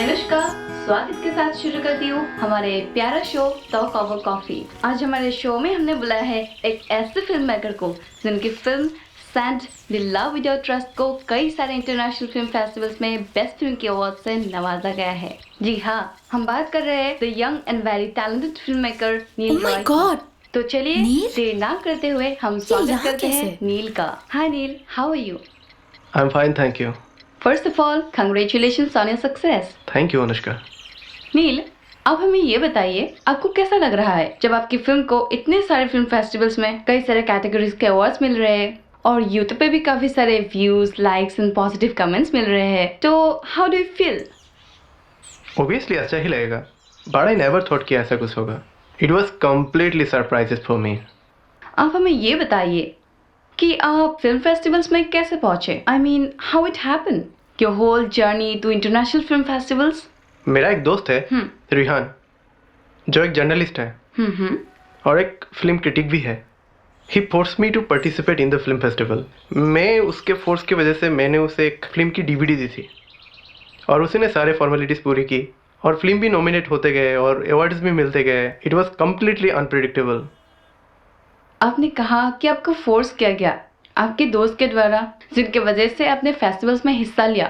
मैं अनुष्का स्वागत के साथ शुरू करती हूँ हमारे प्यारा शो टॉक ओवर कॉफी। आज हमारे शो में हमने बुलाया है एक ऐसे फिल्म मेकर को जिनकी film sand the love without trust को कई सारे इंटरनेशनल फिल्म फेस्टिवल्स में बेस्ट फिल्म के अवार्ड से नवाजा गया है। जी हाँ, हम बात कर रहे हैं the young and very talented film maker Neel Roy. तो चलिए देर ना करते हुए हम स्वागत करते हैं नील का। Hi Neel, how are you? I am fine, thank you. First of all congratulations on your success. Thank you Anushka. Neel, अब हमें ये बताइए आपको कैसा लग रहा है जब आपकी फिल्म को इतने सारे फिल्म फेस्टिवल्स में कई सारे कैटेगरीज के अवार्ड्स मिल रहे हैं और यूट्यूब पे भी काफी सारे views, likes and positive comments मिल रहे हैं, तो how do you feel? Obviously अच्छा ही लगेगा, बट आई नेवर थॉट कि ऐसा कुछ होगा। It was completely surprises for me. आप हमें ये बताइए कि आप फिल्म फेस्टिवल्स में कैसे पहुंचे? I mean how it happened, your whole journey to international film festivals. मेरा एक दोस्त है रिहान, जो एक जर्नलिस्ट है और एक फिल्म क्रिटिक भी है। He force me to participate in the film festival. मैं उसके फोर्स की वजह से मैंने उसे एक फिल्म की डीवीडी दी थी और उसने सारे फॉर्मेलिटीज़ पूरी की और फिल्म भी नॉमिनेट होते गए और अवार्ड्स भी मिलते गए। It was completely unpredictable. आपने कहा कि आपको फोर्स किया गया आपके दोस्त के द्वारा, जिनके वजह से आपने फेस्टिवल्स में हिस्सा लिया।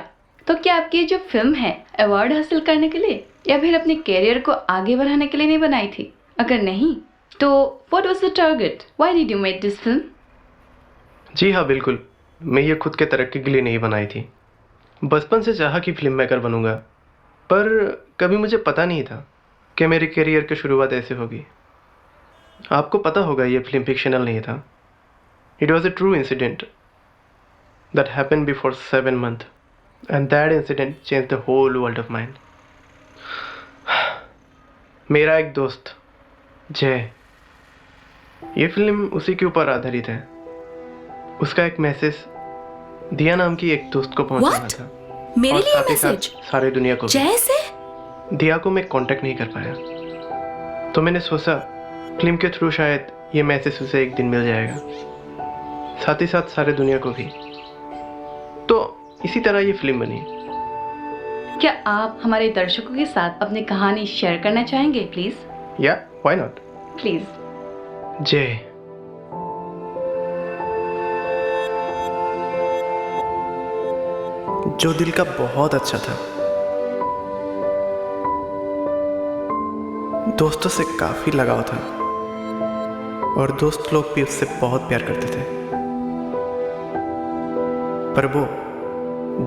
तो क्या आपकी ये जो फिल्म है अवार्ड हासिल करने के लिए या फिर अपने कैरियर को आगे बढ़ाने के लिए नहीं बनाई थी? अगर नहीं तो what was the target? Why did you make this film? जी हाँ, बिल्कुल। मैं ये खुद के तरक्की के लिए नहीं बनाई थी। बचपन से चाहा कि फिल्म मेकर बनूंगा, पर कभी मुझे पता नहीं था कि मेरे करियर की शुरुआत ऐसे होगी। आपको पता होगा ये फिल्म फिक्शनल नहीं था। It was a true incident that happened before 7 months and that incident change the whole world of mind. मेरा एक दोस्त जय, ये फिल्म उसी के ऊपर आधारित है। उसका एक मैसेज दिया नाम की एक दोस्त को पहुंचाना था। मेरे और लिए साथ ही मैसेज? साथ सारे दुनिया को भी। जय से? दिया को मैं कांटेक्ट नहीं कर पाया, तो मैंने सोचा फिल्म के थ्रू शायद ये मैसेज उसे एक दिन मिल जाएगा, साथ ही साथ सारे दुनिया को भी। तो इसी तरह ये फिल्म बनी। क्या आप हमारे दर्शकों के साथ अपनी कहानी शेयर करना चाहेंगे प्लीज? या व्हाई नॉट। प्लीज। जय, जो दिल का बहुत अच्छा था, दोस्तों से काफी लगाव था और दोस्त लोग भी उससे बहुत प्यार करते थे, पर वो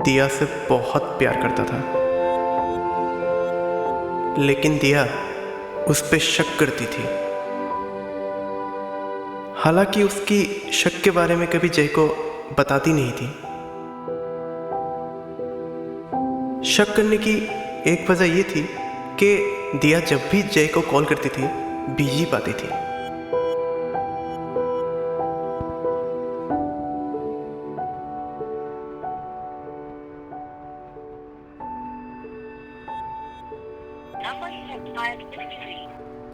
दिया से बहुत प्यार करता था। लेकिन दिया उस पे शक करती थी। हालांकि उसकी शक के बारे में कभी जय को बताती नहीं थी। शक करने की एक वजह ये थी कि दिया जब भी जय को कॉल करती थी बिजी पाती थी।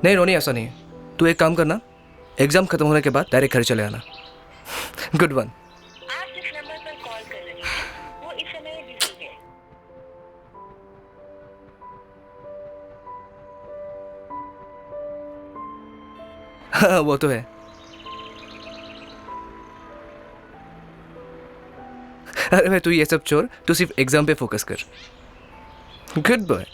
नहीं रोनी, ऐसा नहीं है। तू एक काम करना, एग्जाम खत्म होने के बाद डायरेक्ट घर चले आना। Good one. आप जिस नंबर पर कॉल कर रहे हैं वो इस समय बिजी है। हाँ वो तो है। अरे भाई तू ये सब छोड़, तू सिर्फ एग्जाम पे फोकस कर। Good boy.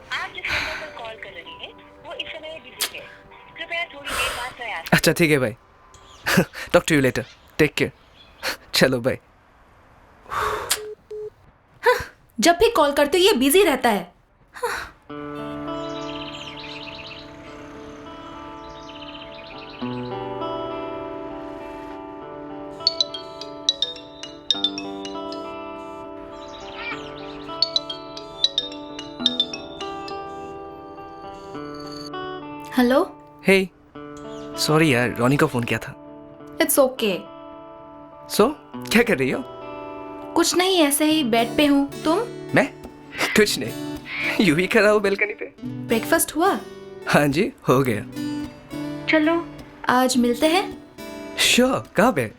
आप जिस नंबर पर कॉल कर रहे हैं वो इस समय बिजी है। कृपया थोड़ी देर बाद प्रयास। अच्छा ठीक है भाई। Talk to you later. Take care. चलो बाय। जब भी कॉल करते हो ये बिजी रहता है। हेलो। हे सॉरी यार, रोनी को फोन किया था। It's okay. सो क्या कर रही हो? कुछ नहीं, ऐसे ही बेड पे हूँ। तुम? मैं कुछ नहीं, यूं ही खड़ा हूँ बेलकनी पे। ब्रेकफास्ट हुआ? हाँ जी हो गया। चलो आज मिलते हैं। श्योर, कहाँ पे?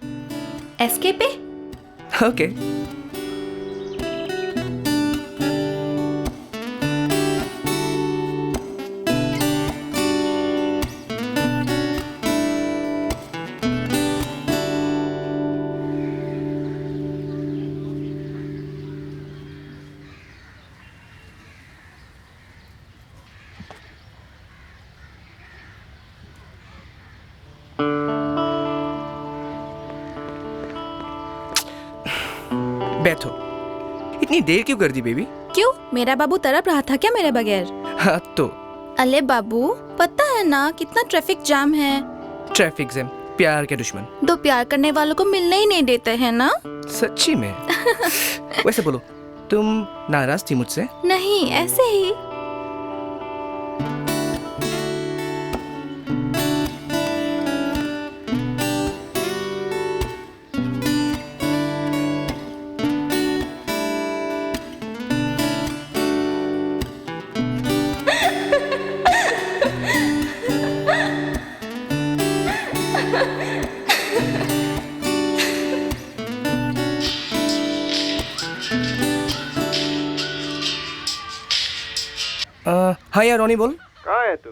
एसके पे। ओके। बैठो। इतनी देर क्यों कर दी बेबी? क्यों, मेरा बाबू तड़प रहा था क्या मेरे बगैर? हाँ तो अले बाबू, पता है ना कितना ट्रैफिक जाम है। ट्रैफिक जैम प्यार के दुश्मन। दो प्यार करने वालों को मिलने ही नहीं देते हैं ना। सच्ची में? वैसे बोलो, तुम नाराज थी मुझसे? नहीं, ऐसे ही। हाँ यार रोनी बोल। कहाँ है तू?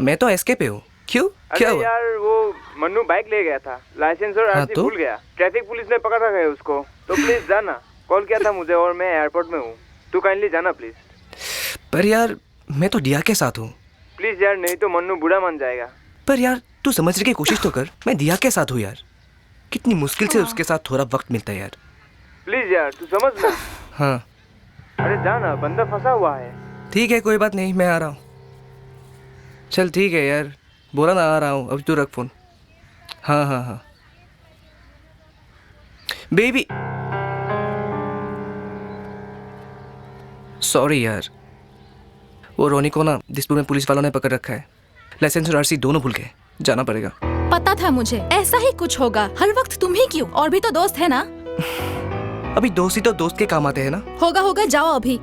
मैं तो एसके पे हूँ। क्यों, क्या अरे हुआ? यार वो मन्नू बाइक ले गया था, लाइसेंस और हाँ आरसी तो? भूल गया। ट्रैफिक पुलिस ने पकड़ा है उसको, तो प्लीज जाना। कॉल किया था मुझे और मैं एयरपोर्ट में हूँ, तू काइंडली जाना प्लीज। पर यार मैं तो दिया के साथ हूँ। प्लीज यार, नहीं तो मन्नू बुरा मान जाएगा। पर यार तू समझने की कोशिश तो कर, मैं दिया के साथ हूँ यार। कितनी मुश्किल से उसके साथ थोड़ा वक्त मिलता है यार। प्लीज यार तू समझ ना। हाँ अरे जाना, बंदा फंसा हुआ है। ठीक है, कोई बात नहीं, मैं आ रहा हूँ। चल ठीक है यार, बोला ना आ रहा हूँ। अभी तू रख फोन। हाँ हाँ हाँ बेबी, सॉरी यार। वो रोनी को ना दिसपुर में पुलिस वालों ने पकड़ रखा है। लाइसेंस और आरसी दोनों भूल गए, जाना पड़ेगा। पता था मुझे ऐसा ही कुछ होगा। हर वक्त तुम ही क्यों? और भी तो दोस्त है ना। अभी दोस्त ही तो दोस्त के काम आते हैं ना। होगा होगा, जाओ अभी।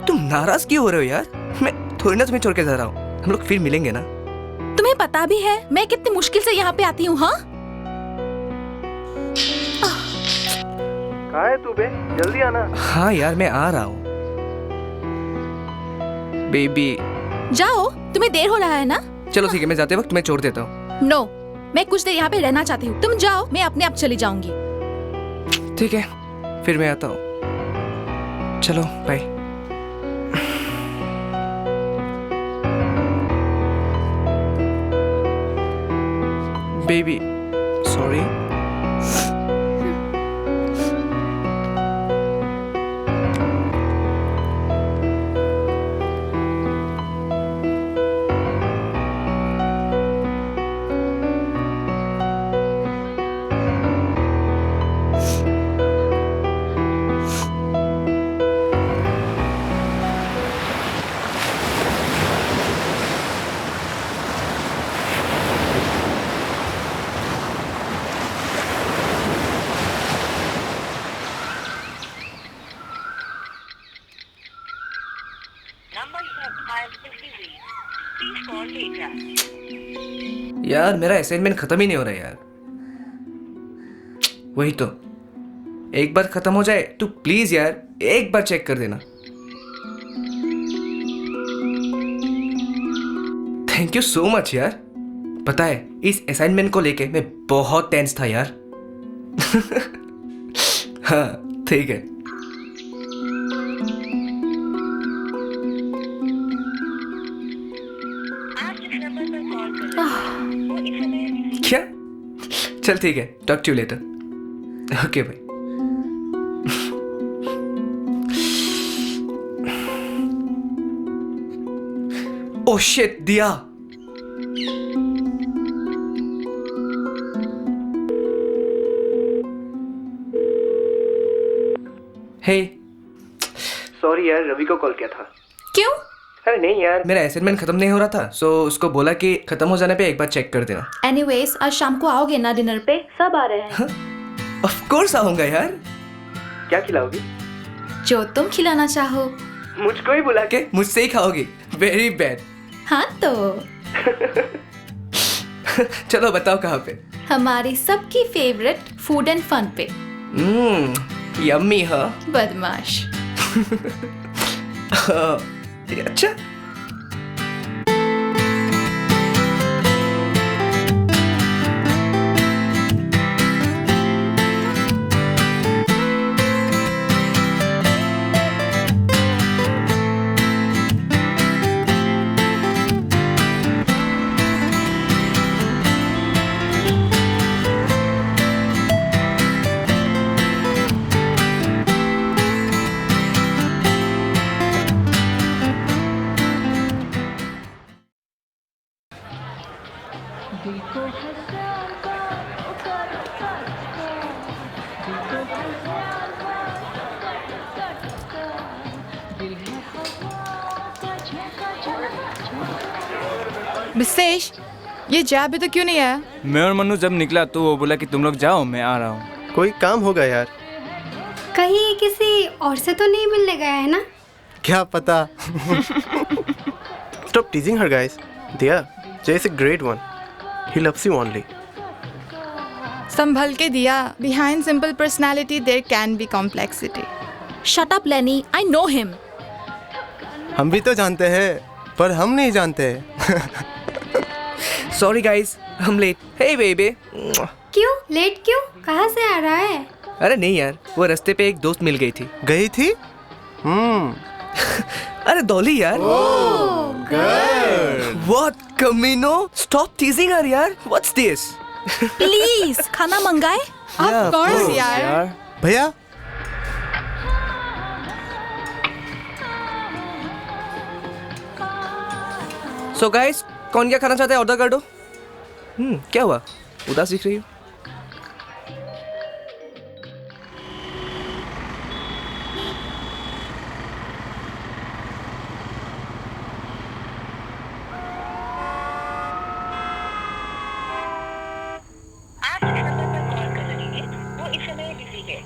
तुम नाराज क्यों हो रहे हो यार? मैं थोड़ी ना तुम्हें छोड़ के जा रहा हूँ, हम लोग फिर मिलेंगे ना। तुम्हें पता भी है मैं कितनी मुश्किल से यहाँ पे आती हूँ। हाँ, कहाँ है तू बे? जल्दी आना। हाँ यार मैं आ रहा हूँ बेबी। जाओ, तुम्हें देर हो रहा है ना। चलो ठीक है, मैं जाते वक्त तुम्हें छोड़ देता हूँ। नो, मैं कुछ देर यहाँ पे रहना चाहती हूँ। तुम जाओ, मैं अपने आप चली जाऊंगी। ठीक है, फिर मैं आता हूँ। चलो bye. Baby sorry. Number you have dialed is busy. Please call later. यार मेरा असाइनमेंट खत्म ही नहीं हो रहा यार। वही तो, एक बार खत्म हो जाए तो प्लीज यार एक बार चेक कर देना। थैंक यू सो मच यार। पता है इस असाइनमेंट को लेके मैं बहुत टेंस था यार। हाँ ठीक है। आप जिस नंबर पर कॉल कर रहे हैं वो इस समय busy क्या? चल ठीक है, talk to you later. Okay भाई। ओह शिट, दिया। हे सॉरी यार, रवि को कॉल किया था। क्यों? अरे नहीं यार, मेरा असाइनमेंट खत्म नहीं हो रहा था, सो उसको बोला कि खत्म हो जाने पे एक बार चेक कर देना। एनीवेज, आज शाम को आओगे ना डिनर पे? सब आ रहे हैं। ऑफ कोर्स आऊंगा यार। क्या खिलाओगी? जो तुम खिलाना चाहो। मुझको ही बुला के मुझसे ही खाओगी? Very bad. हाँ तो चलो बताओ कहाँ पे? हमारी सबकी फेवरेट फूड एंड फन पे। यम्मी हाँ। बदमाश। अच्छा विशेष, ये जा अभी तो क्यों नहीं आया? मैं और मनु जब निकला तो वो बोला कि तुम लोग जाओ, मैं आ रहा हूँ। कोई काम होगा यार। कहीं किसी और से तो नहीं मिलने गया है ना? क्या पता। Stop teasing her, guys. Diya, Jay is a great one. He loves you only. संभल के दिया. Behind simple personality there can be complexity. Shut up, Lenny. I know him. हम भी तो जानते हैं, पर हम नहीं जानते। सॉरी गाइस, हम लेट। हे बेबी। क्यों लेट क्यों? कहाँ से आ रहा है? अरे नहीं यार, वो रास्ते पे एक दोस्त मिल गई थी। गई थी? अरे डॉली यार। What कमीनो? Stop teasing her यार। What's this? Please, खाना मंगाए? Of course यार. भैया, So guys, कौन क्या खाना चाहता है ऑर्डर कर दो। क्या हुआ? उदास दिख रही हो। आप जिस नंबर पर कॉल कर रहे हैं वो इस समय बिजी है।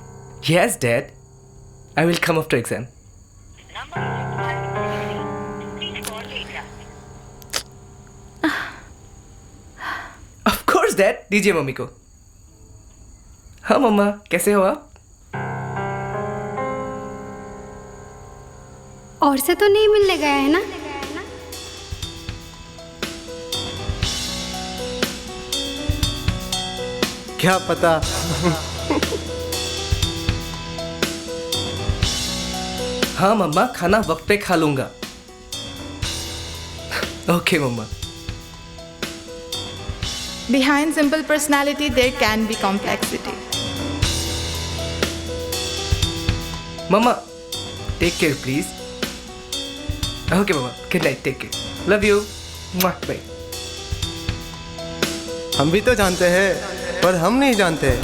Yes, Dad. I will come after exam. Number please call letter. Of course, Dad. दीजिए मम्मी को। हाँ मम्मा, कैसे हो आप? और से तो नहीं मिलने गया है ना? क्या पता। हाँ मम्मा, खाना वक्त पे खा लूंगा। ओके मम्मा। Behind simple personality there can be complexity. मम्मा, टेक केयर प्लीज। ओके मम्मा, good night, take care, love you, bye. हम भी तो जानते हैं, पर हम नहीं जानते।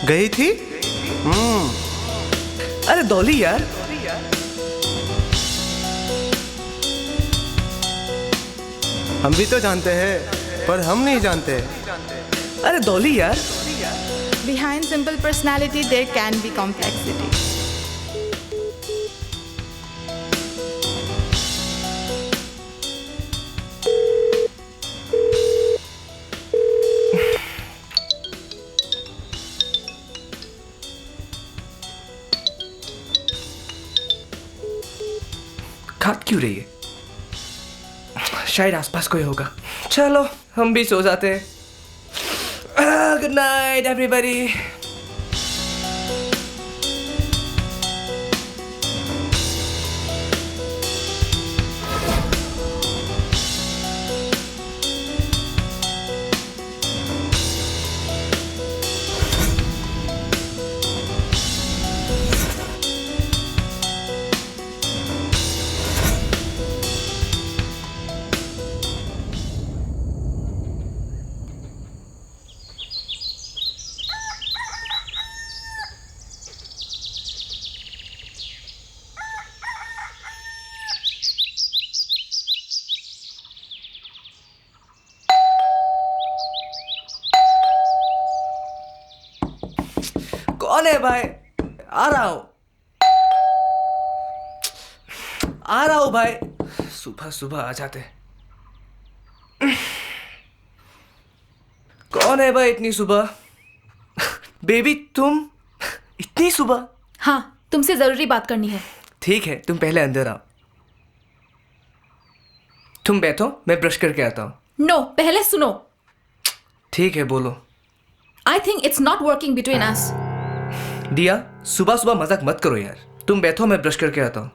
गई थी? अरे डॉली यार। हम भी तो जानते हैं, पर हम नहीं जानते। अरे डॉली यार। Behind simple personality there can be complexity. खाट क्यों रही है? शायद आसपास कोई होगा। चलो हम भी सो जाते हैं। Good night everybody. कौन है भाई? आ रहा हूं भाई। सुबह सुबह आ जाते। कौन है भाई इतनी सुबह? बेबी तुम इतनी सुबह? हाँ, तुमसे जरूरी बात करनी है। ठीक है, तुम पहले अंदर आओ। तुम बैठो, मैं ब्रश करके आता हूं। नो, पहले सुनो। ठीक है, बोलो। I think it's not working between us. दिया, सुबह सुबह मजाक मत करो यार। तुम बैठो, मैं ब्रश करके आता हूँ।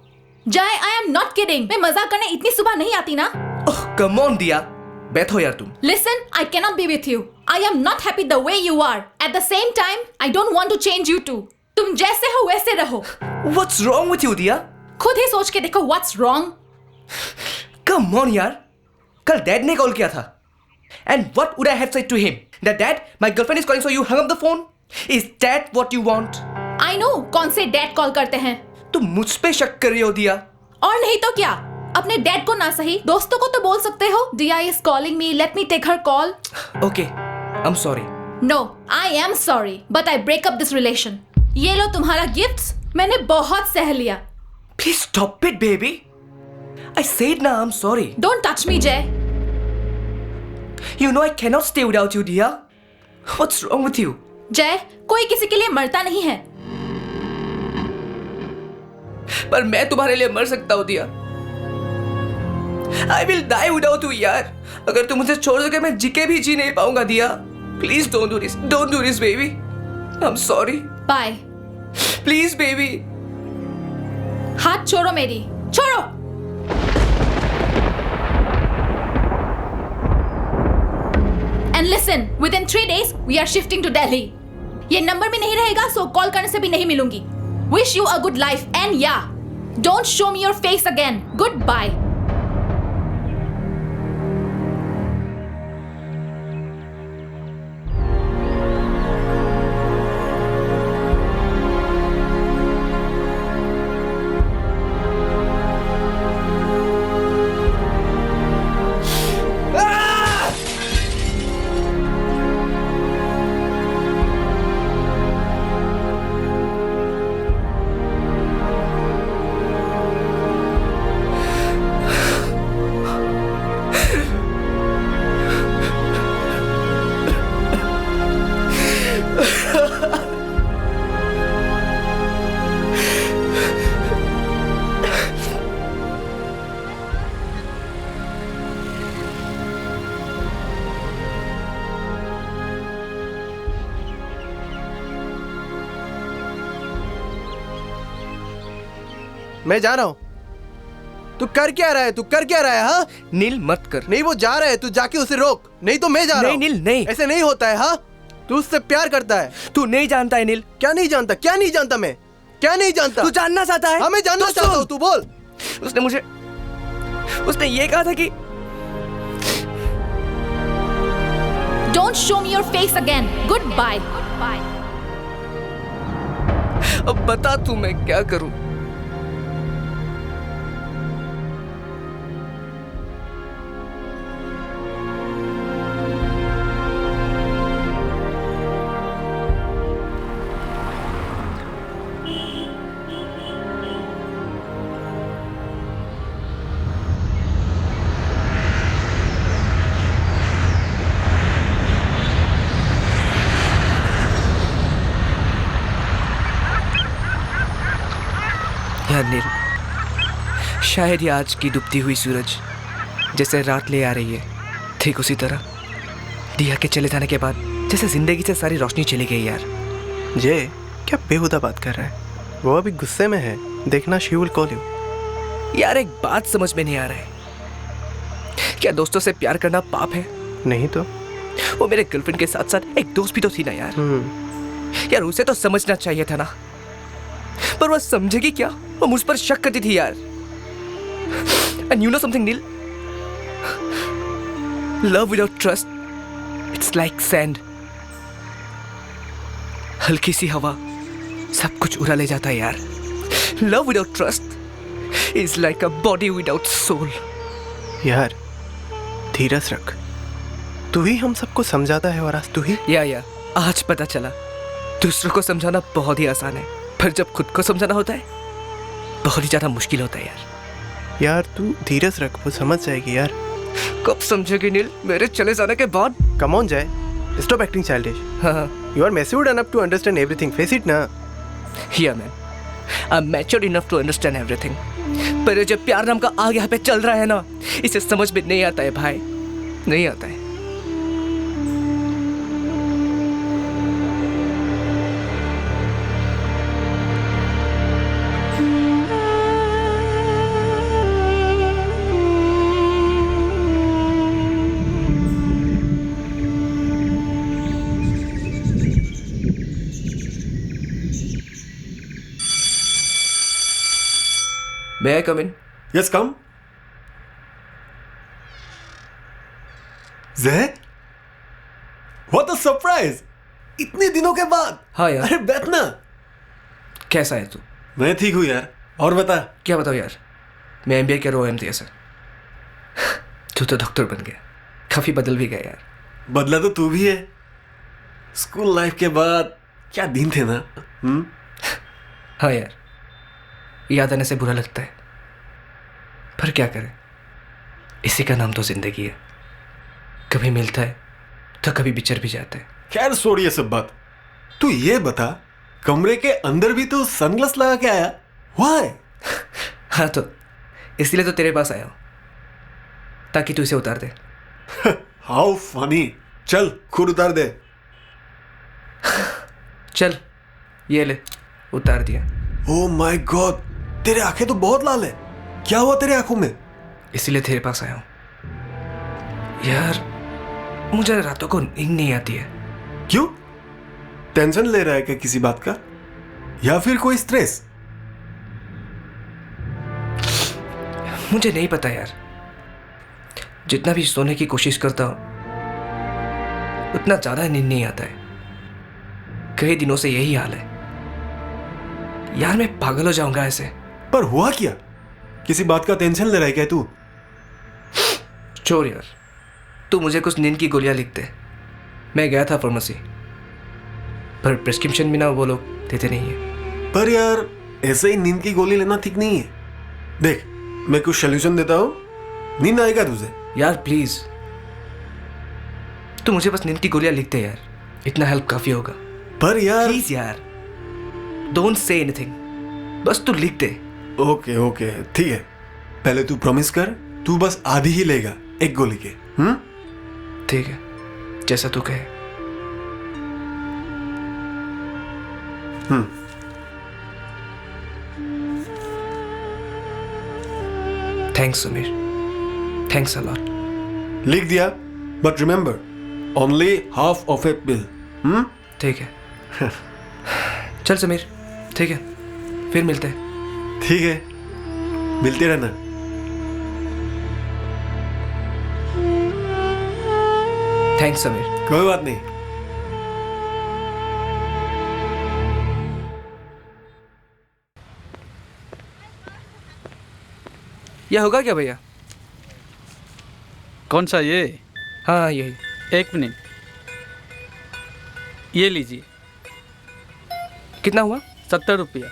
जय, I am not kidding. मैं मजाक करने इतनी सुबह नहीं आती ना। ओह, कम ऑन दिया, बैठो यार तुम। Listen, I cannot be with you. I am not happy the way you are. At the same time, I don't want to change you too. तुम जैसे हो वैसे रहो। What's wrong with you, दिया? खुद ही सोच के देखो what's wrong। Come on यार, कल डैड ने कॉल किया था। And what would I have said to him? That dad, my girlfriend is calling, so you hung up the phone? Is that what you want? I know कौन से dad call करते हैं। तुम मुझ पे शक कर रही हो दिया। और नहीं तो क्या, अपने डैड को ना सही दोस्तों को तो बोल सकते हो। दिया is calling me, let me take her call. Okay, I'm sorry. No, I am sorry, but I break up this relation. ये लो तुम्हारा गिफ्ट्स, मैंने बहुत सह लिया। Please stop it, baby. I said ना I'm sorry. Don't touch me, Jay. You know I cannot stay without you, Diya. What's wrong with you? जय, कोई किसी के लिए मरता नहीं है। पर मैं तुम्हारे लिए मर सकता हूँ दिया। I will die without you यार। अगर तुम मुझे छोड़ दोगे मैं जी के भी जी नहीं पाऊंगा दिया। Please don't do this. Don't do this, baby. I'm sorry. Bye. Please, baby. हाथ छोड़ो मेरी, छोड़ो। And listen, within 3 days we are shifting to Delhi. ये नंबर भी नहीं रहेगा, सो कॉल करने से भी नहीं मिलूंगी। Wish you a good life and yeah, don't show me your face again. Goodbye. मैं जा रहा हूं। तू कर क्या रहा है? तू कर क्या रहा है? हाँ, नील मत कर। नहीं वो जा रहा है, तू जाके उसे रोक। नहीं तो मैं जा रहा हूं। नहीं नील नहीं, ऐसे नहीं होता है। हाँ, तू उससे प्यार करता है। तू नहीं जानता है नील। क्या नहीं जानता? क्या नहीं जानता? मैं क्या नहीं जानता? तू जानना चाहता है? हाँ मैं जानना चाहता हूँ। तू बोल। उसने ये कहा था कि Don't show me your face again. Goodbye. अब बता तू मैं क्या करूं? यार नील, शायद ये आज की डूबती हुई सूरज जैसे रात ले आ रही है, ठीक उसी तरह दिया के चले जाने के बाद जैसे जिंदगी से सारी रोशनी चली गई यार। जय, क्या बेहुदा बात कर रहा है? वो अभी गुस्से में है। देखना, शी विल कॉल यू। यार एक बात समझ में नहीं आ रहा है, क्या दोस्तों से प्यार करना पाप है? नहीं तो वो मेरे गर्लफ्रेंड के साथ साथ एक दोस्त भी तो थी ना यार। यार उसे तो समझना चाहिए था ना, पर वो समझेगी क्या? वो मुझ पर शक करती थी यार। And you know something, Neil? Love without trust, it's like sand. हल्की सी हवा सब कुछ उड़ा ले जाता है यार। Love without trust is like a body without soul. यार धीरज रख। तू ही हम सबको समझाता है और आज तू ही। या आज पता चला दूसरों को समझाना बहुत ही आसान है, पर जब खुद को समझाना होता है बहुत ही ज्यादा मुश्किल होता है यार। यार तू धीरज रख, वो समझ जाएगी यार। कब समझेगी नील? मेरे चले जाने के बाद? Come on Jay, stop acting childish. You are matured enough to understand everything, face it ना। Yeah man, I am matured enough to understand everything, पर ये जो प्यार नाम का आग यहाँ पे चल रहा है ना, इसे समझ में नहीं आता है भाई, नहीं आता है। May I come in? Yes, come. Zeh? What a surprise! इतने दिनों के बाद। हाँ यार। अरे बैठना। कैसा है तू? मैं ठीक हूँ यार। और बता। क्या बताओ यार, मैं MBA कर रहा हूँ MTS से। तू तो डॉक्टर बन गया, काफी बदल भी गया यार। बदला तो तू भी है। स्कूल लाइफ के बाद क्या दिन थे ना। हाँ यार, याद आने से बुरा लगता है, पर क्या करें, इसी का नाम तो जिंदगी है। कभी मिलता है तो कभी बिछड़ भी जाता है। खैर छोड़ ये सब बात। तू ये बता, कमरे के अंदर भी तो सनग्लास लगा के आया, व्हाई? हाँ तो इसलिए तो तेरे पास आया हूँ, ताकि तू इसे उतार दे। How funny. चल खुद उतार दे। चल ये ले, उतार दिया। ओह माय गॉड, तेरे आंखें तो बहुत लाल है। क्या हुआ तेरे आंखों में? इसीलिए तेरे पास आया हूँ यार। मुझे रातों को नींद नहीं आती है। क्यों? टेंशन ले रहा है क्या किसी बात का, या फिर कोई स्ट्रेस? मुझे नहीं पता यार, जितना भी सोने की कोशिश करता हूँ उतना ज्यादा नींद नहीं आता है। कई दिनों से यही हाल है यार, मैं पागल हो जाऊंगा ऐसे। पर हुआ क्या? किसी बात का टेंशन ले रहा है क्या तू? छोड़ यार, तू मुझे कुछ नींद की गोलियां लिख दे। मैं गया था फार्मेसी, पर प्रिस्क्रिप्शन भी ना वो लोग देते नहीं है। पर यार ऐसे ही नींद की गोली लेना ठीक नहीं है। देख, मैं कुछ सोल्यूशन देता हूँ, नींद आएगा तुझे। यार प्लीज, तू मुझे बस नींद की गोलियां लिख दे यार, इतना हेल्प काफी होगा। पर यार प्लीज यार, डोंट से एनीथिंग, बस तू लिख दे। ओके ओके ठीक है, पहले तू प्रॉमिस कर, तू बस आधी ही लेगा एक गोली के। ठीक है, जैसा तू कहे। Thanks Sumeer, thanks a lot. लिख दिया, but remember only half of a pill. ठीक है। चल समीर, ठीक है, फिर मिलते हैं। ठीक है, मिलते रहना। थैंक्स समीर। कोई बात नहीं। यह होगा क्या भैया? कौन सा ये? हाँ यही। एक मिनट, ये लीजिए। कितना हुआ? 70 रुपया।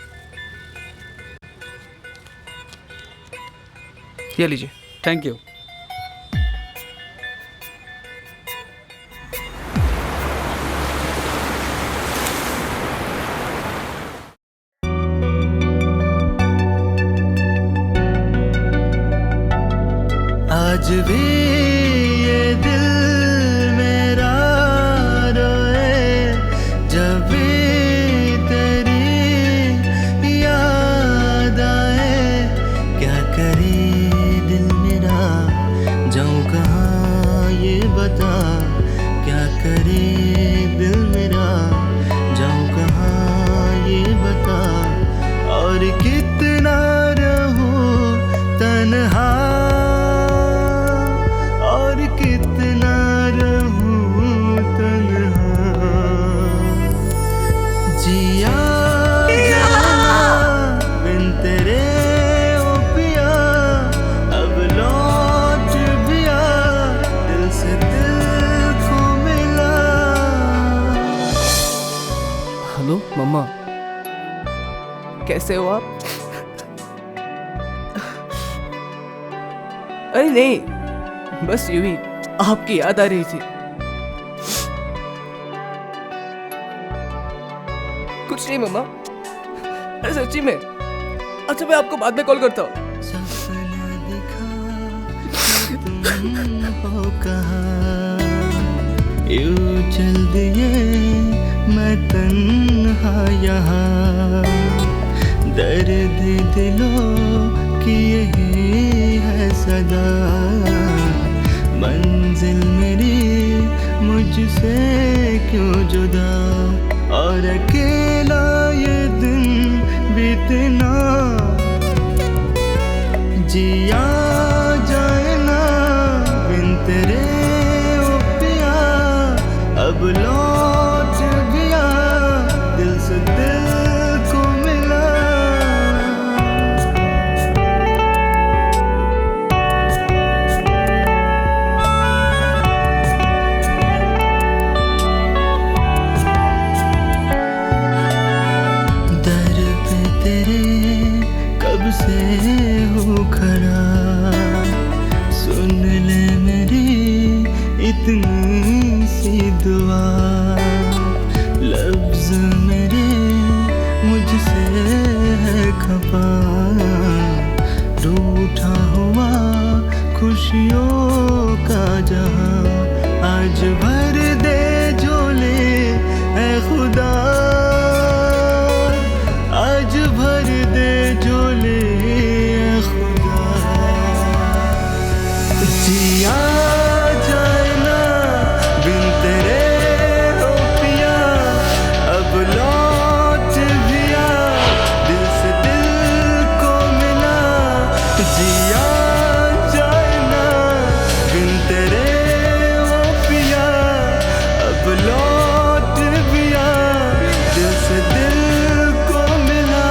ये लीजिए। Thank you. आज भी ये दिल मेरा रोए जब भी तेरी याद आए। क्या करे दिल मेरा, जाऊं कहाँ ये बता। क्या करे दिल मेरा, जाऊं कहाँ ये बता। और कितना रहूं तन्हा, कितना रहूं तन्हा। जिया बिन तेरे ओ पिया, अब लौट भी आ, दिल से दिल को मिला। हेलो मम्मा, कैसे हो आप? अरे नहीं, बस यूं ही आपकी याद आ रही थी। कुछ नहीं मम्मा, अरे सच्ची में। अच्छा मैं आपको बाद में कॉल करता हूँ। सपना दिखा तुम हो कहाँ, यूं चल दिए मैं तन्हा यहाँ। दर्द दिलों की यही है सदा, मंजिल मेरी मुझसे क्यों जुदा। और अकेला ये दिन बीतना, से हूँ खड़ा, सुन ले मेरी इतनी सी दुआ, लफ्ज मेरे मुझसे है खफा, रूठा हुआ खुशियों का जहां, आज भर दे झोले ऐ खुदा, आज भर दे झोले ऐ खुदा। जिया जाए ना बिन तेरे ओ पिया, अब लौट भी आ, दिल से दिल को मिला। जिया जाए ना बिन तेरे ओ पिया, अब लौट भी आ, दिल से दिल को मिला।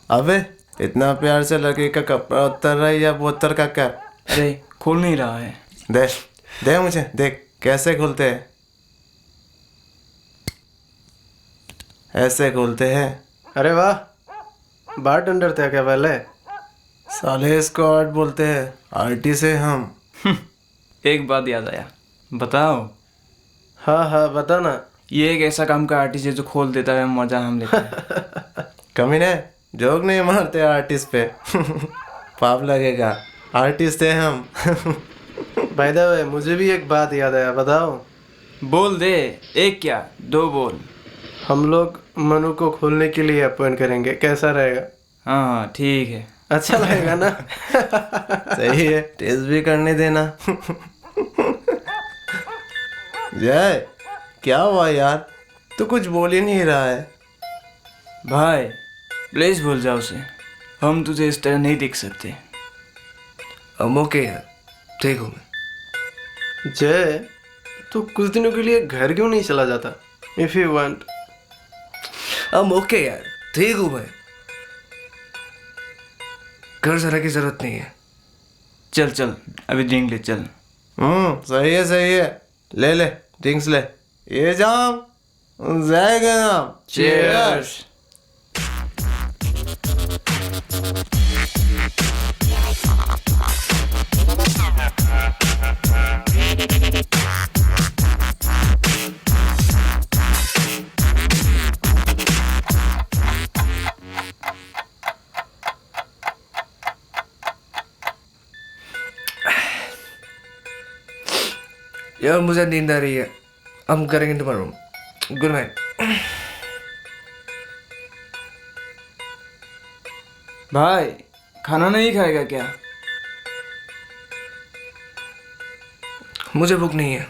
अबे इतना प्यार से लड़के का कपड़ा उतर रहा है या बोतल का कैप? अरे खोल नहीं रहा है। दे दे मुझे, देख कैसे खुलते हैं, ऐसे खुलते हैं। अरे वाह, बारटेंडर थे क्या पहले? साले इसको आर्ट बोलते हैं, आर्टिस्ट है हम। एक बात याद आया, बताओ। हाँ हाँ बता ना। ये एक ऐसा काम का आर्टिस्ट है जो खोल देता है, मजा हम लेते हैं। कमीने जोक नहीं मारते आर्टिस्ट पे। पाप लगेगा, आर्टिस्ट है हम। बाय द वे मुझे भी एक बात याद आया, बताओ। बोल दे, एक क्या दो बोल। हम लोग मनु को खोलने के लिए अपॉइंट करेंगे, कैसा रहेगा? हाँ हाँ ठीक है। अच्छा लगेगा ना? सही है, टेस्ट भी करने देना। जय क्या हुआ यार, तू कुछ बोल ही नहीं रहा है। भाई प्लीज भूल जाओ उसे, हम तुझे इस तरह नहीं देख सकते। हम ओके यार, ठीक हूँ मैं। जय तू कुछ दिनों के लिए घर क्यों नहीं चला जाता? If you want. हम ओके यार, ठीक हूँ मैं। घर जाने की जरूरत नहीं है। चल चल अभी ड्रिंक ले चल। सही है सही है, ले ले ड्रिंक्स ले। ये जाम जाएगा नाम। Cheers. यार मुझे नींद आ रही है, हम करेंगे टुमारो। Good night. भाई खाना नहीं खाएगा क्या? मुझे भूख नहीं है।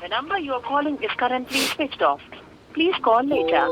The number you are calling is currently switched off. Please call later.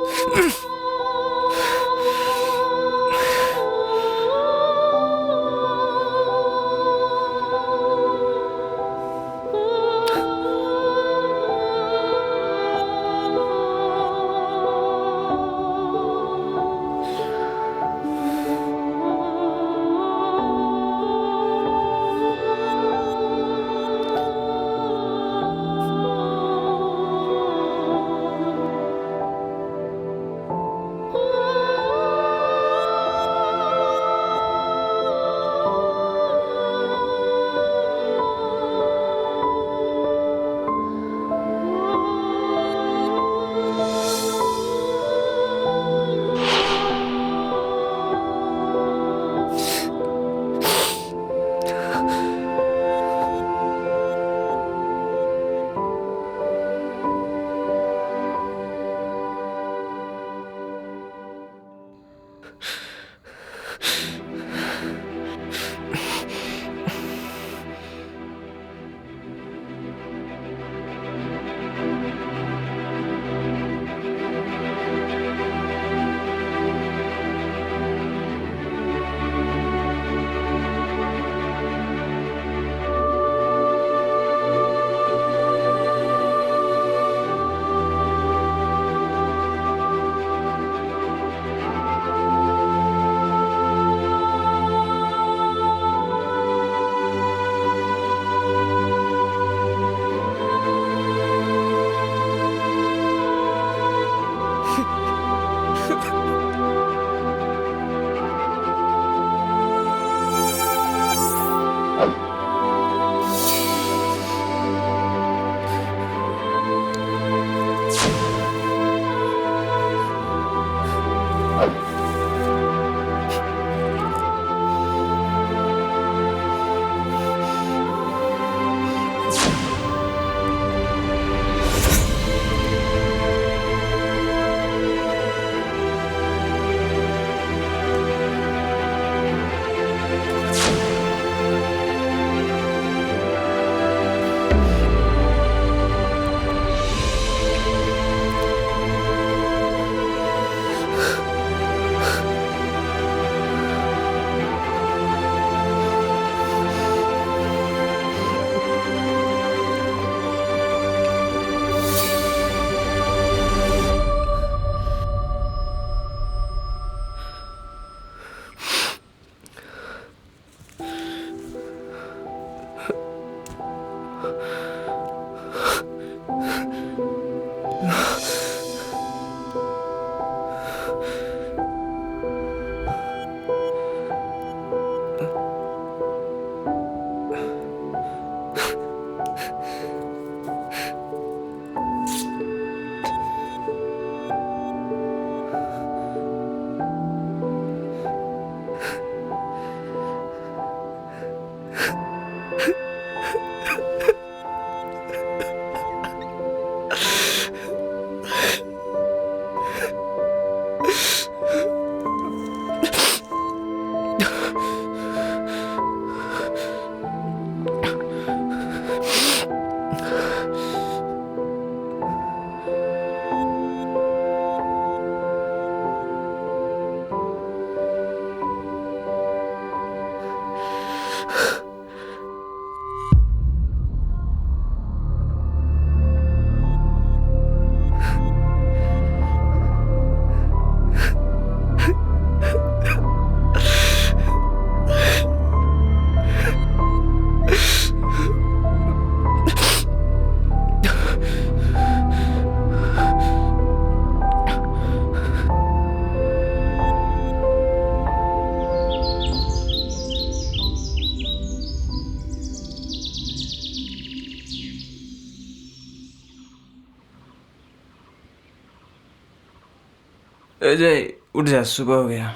Ajay उठ जा, सुबह हो गया।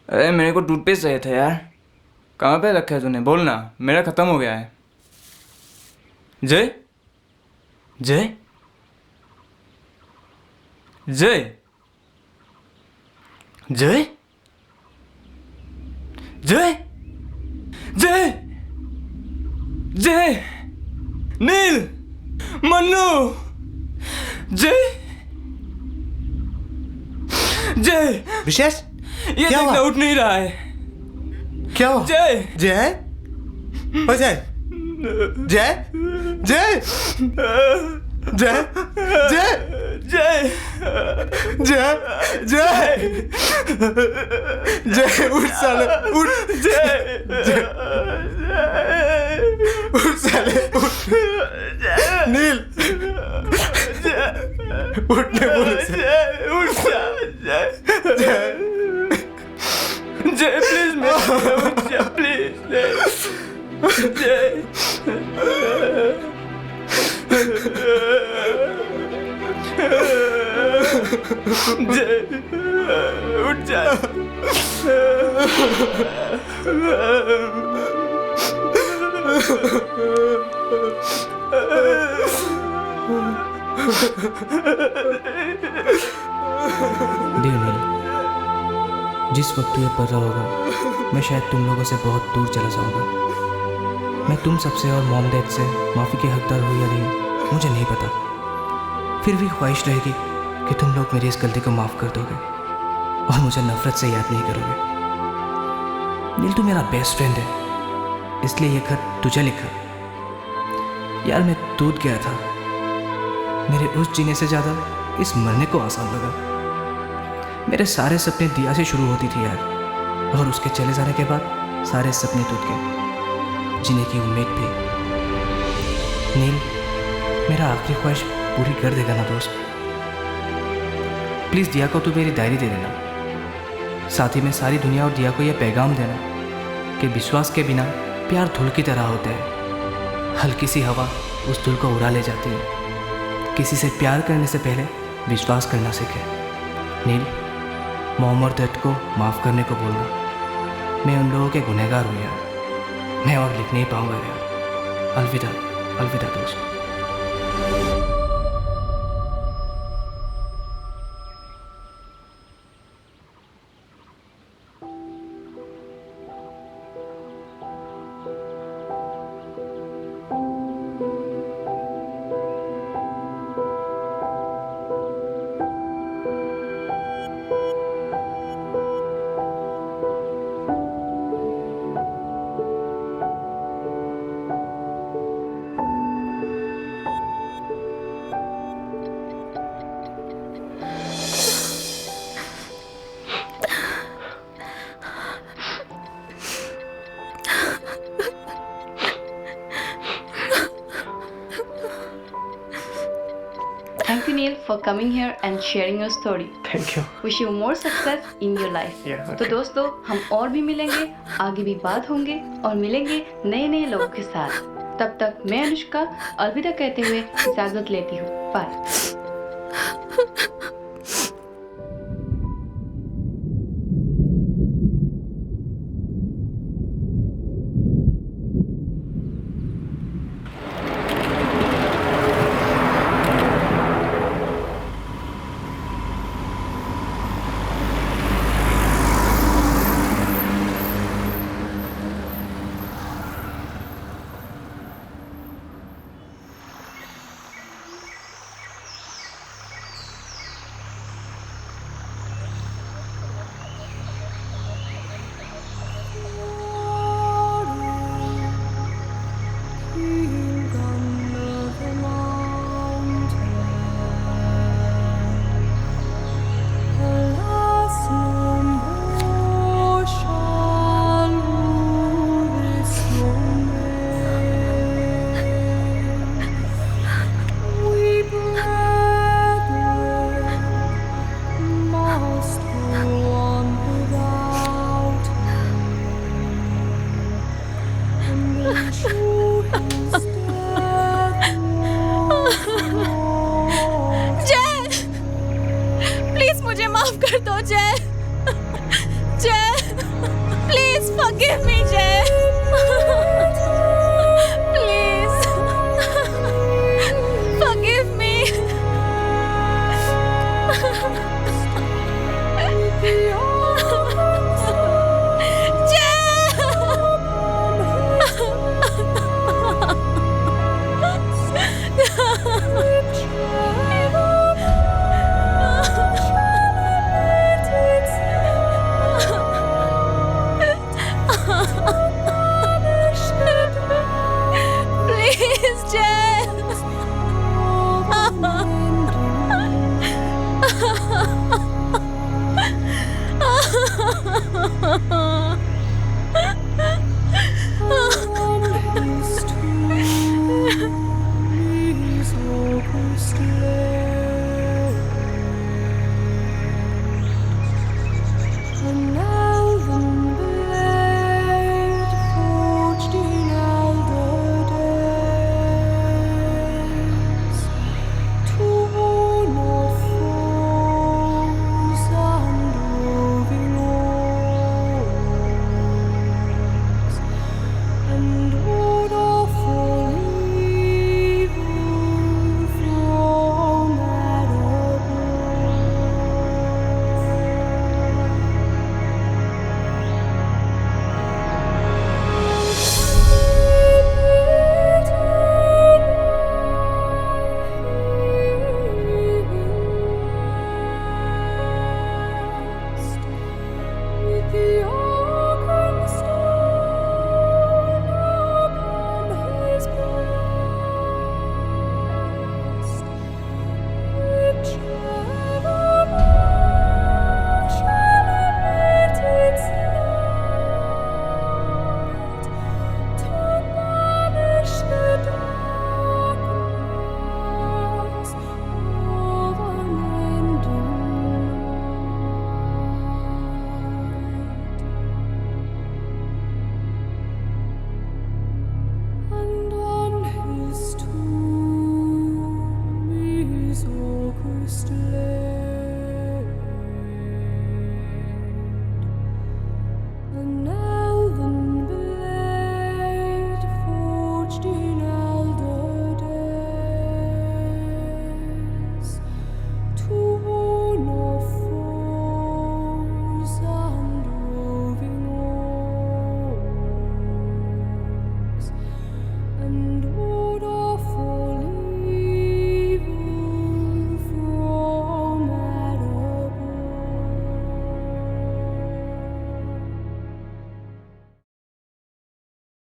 अरे मेरे को टूथपेस्ट चाहिए था यार। कहाँ पे रखा है तूने? बोल ना, मेरा ख़त्म हो गया है। जय जय जय जय जय जय जय नील मन्नू जय जय विशेष ये क्या देखना हुआ? उठ नहीं रहा है। क्या हुआ? जय जय ओ जय जय जय जय जय जय जय जय जय उठ साले उठ जय उठ साले उठ नील उठने बोले जय प्लीज मैं प्लीज जय जय उठ जा। जिस वक्त तू ये पढ़ रहा होगा मैं शायद तुम लोगों से बहुत दूर चला जाऊंगा। मैं तुम सबसे और मॉम डैड से माफ़ी के हकदार हो या नहीं मुझे नहीं पता, फिर भी ख्वाहिश रहेगी कि तुम लोग मेरी इस गलती को माफ़ कर दोगे और मुझे नफरत से याद नहीं करोगे। नील तू मेरा बेस्ट फ्रेंड है, इसलिए ये खत तुझे लिखा। यार मैं टूट गया था, मेरे उस जीने से ज़्यादा इस मरने को आसान लगा। मेरे सारे सपने दिया से शुरू होती थी यार, और उसके चले जाने के बाद सारे सपने टूट गए, जीने की उम्मीद भी। नील मेरा आखिरी ख्वाहिश पूरी कर देगा ना दोस्त? प्लीज़ दिया को तू मेरी डायरी दे देना, साथ ही में सारी दुनिया और दिया को यह पैगाम देना कि विश्वास के बिना प्यार धूल की तरह होता है, हल्की सी हवा उस धूल को उड़ा ले जाती है। किसी से प्यार करने से पहले विश्वास करना सीखे। नील, मोम और दर्द को माफ़ करने को बोलना। मैं उन लोगों के गुनहगार हूँ यार, मैं और लिख नहीं पाऊँगा यार। अलविदा, अलविदा दोस्त। Thank you, Neil, for coming here and sharing your story. Thank you. Wish you more success in your life. Yeah, okay. तो दोस्तों, हम और भी मिलेंगे, आगे भी बात होंगे और मिलेंगे नए नए लोगों के साथ। तब तक मैं अनुष्का अलविदा कहते हुए इजाजत लेती हूँ। बाय। जय, प्लीज मुझे माफ कर दो जय।